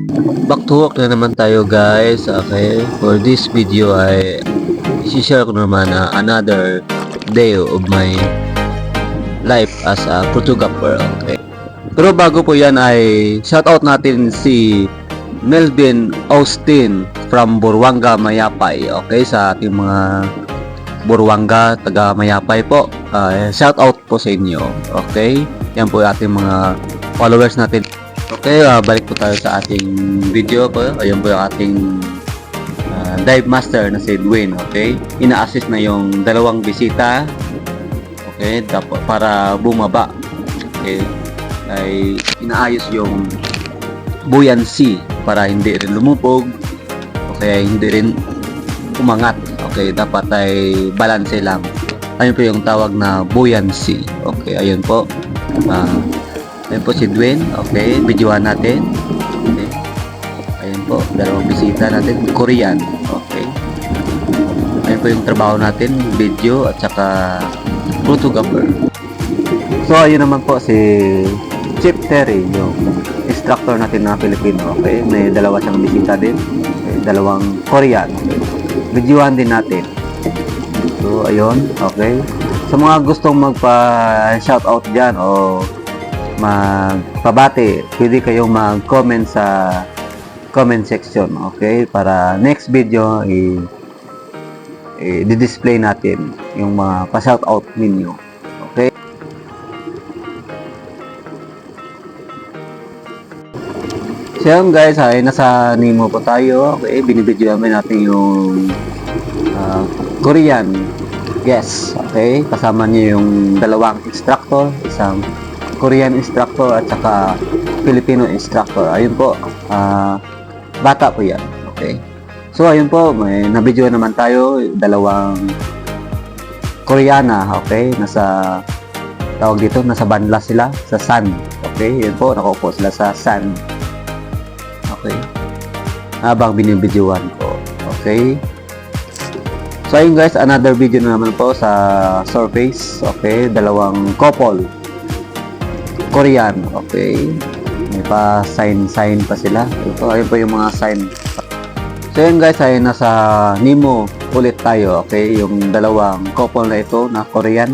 Back to work na naman tayo guys. Okay, for this video ay i-share ko naman another day of my life as a photographer. Okay, pero bago po yan ay shoutout natin si Melvin Austin from Buruanga, Mayapay. Okay, sa ating mga Buruanga, taga Mayapay po. Shoutout po sa inyo. Okay, yan po yung ating mga followers natin. Okay, balik po tayo sa ating video po. Ayun po yung ating dive master na si Dwayne. Okay, ina-assist na yung dalawang bisita. Okay, para bumaba. Okay, ay inaayos yung buoyancy para hindi rin lumubog. Okay, hindi rin umangat. Okay, dapat ay balance lang. Ayun po yung tawag na buoyancy. Okay, ayun po. Ayun po si Dwayne. Okay, videohan natin. Okay. Ayun po, dalawang bisita natin. Korean. Okay. Ayun po yung trabaho natin. Video at saka photographer. So, ayun naman po si Chip Terry, yung instructor natin na Filipino. Okay, may dalawa siyang bisita din. Okay, dalawang Korean. Okay. Videohan din natin. So, ayun. Okay. Sa mga gustong magpa-shoutout dyan o magpabati, pwede kayong mag-comment sa comment section, okay? Para next video i-display natin yung mga pa-shoutout ninyo, okay? So yun guys, ay nasa Nemo po tayo, okay? Binibidyo natin yung Korean guest, okay? Kasama niyo yung dalawang instructor, isang Korean instructor at saka Filipino instructor. Ayun po, bata po yan. Okay. So, ayun po, may nabidyo naman tayo, dalawang Koreana, okay? Tawag dito, nasa banla sila, sa sand. Okay, yun po, nakaupo sila sa sand. Okay. Habang binibidyoan ko. Okay. So, ayun guys, another video na naman po sa surface. Okay, dalawang couple. Korean, okay. May pa sign pa sila. Ito, ayun po yung mga sign. So yun guys, ay nasa Nemo ulit tayo, okay. Yung dalawang couple na ito na Korean.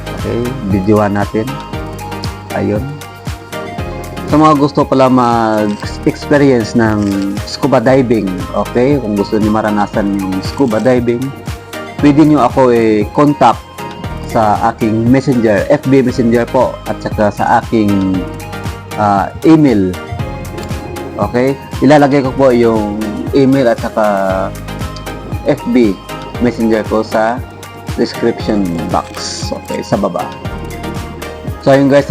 Okay, videohan natin. Ayun. Sa mga gusto pala mag-experience ng scuba diving, okay. Kung gusto niyo maranasan yung scuba diving, pwede niyo ako contact sa aking messenger, FB messenger po, at saka sa aking email. Okay? Ilalagay ko po yung email at saka FB messenger ko sa description box. Okay? Sa baba. So, ayun guys,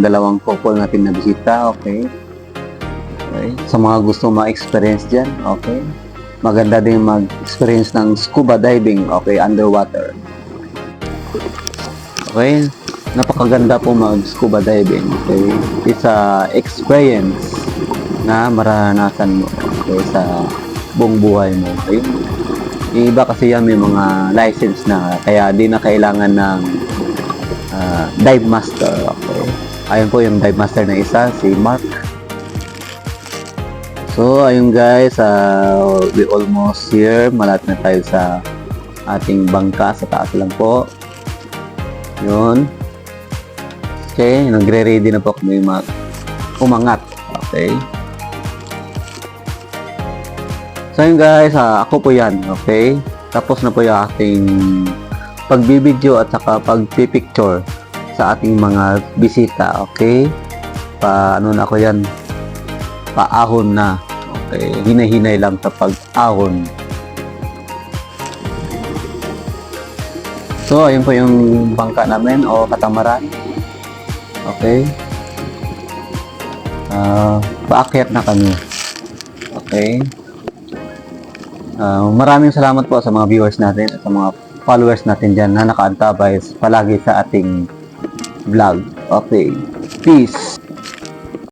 dalawang couple natin na bisita. Okay? Okay? Sa mga gusto ma-experience dyan. Okay? Maganda din mag-experience ng scuba diving. Okay? Underwater. Okay, napakaganda po mag-scuba diving. Okay, it's a experience na maranasan mo, okay, sa buong buhay mo. Okay, yung iba kasi yan may mga license na, kaya di na kailangan ng dive master. Okay, ayun po yung dive master na isa, si Mark. So, ayun guys, we almost here. Malapit na tayo sa ating bangka, sa taas lang po. Yun. Okay, nagre-ready na po kami umangat. Okay. So yun guys, ako po yan. Okay. Tapos na po yung ating pagbibideo at saka pagpipicture sa ating mga bisita. Okay. Ano na ako yan? Paahon na. Okay. Hinay-hinay lang sa pag-ahon. So, ayun po yung bangka namin o katamaran. Okay. Paakyat na kami. Okay. Maraming salamat po sa mga viewers natin at sa mga followers natin dyan na nakaantabay palagi sa ating vlog. Okay. Peace.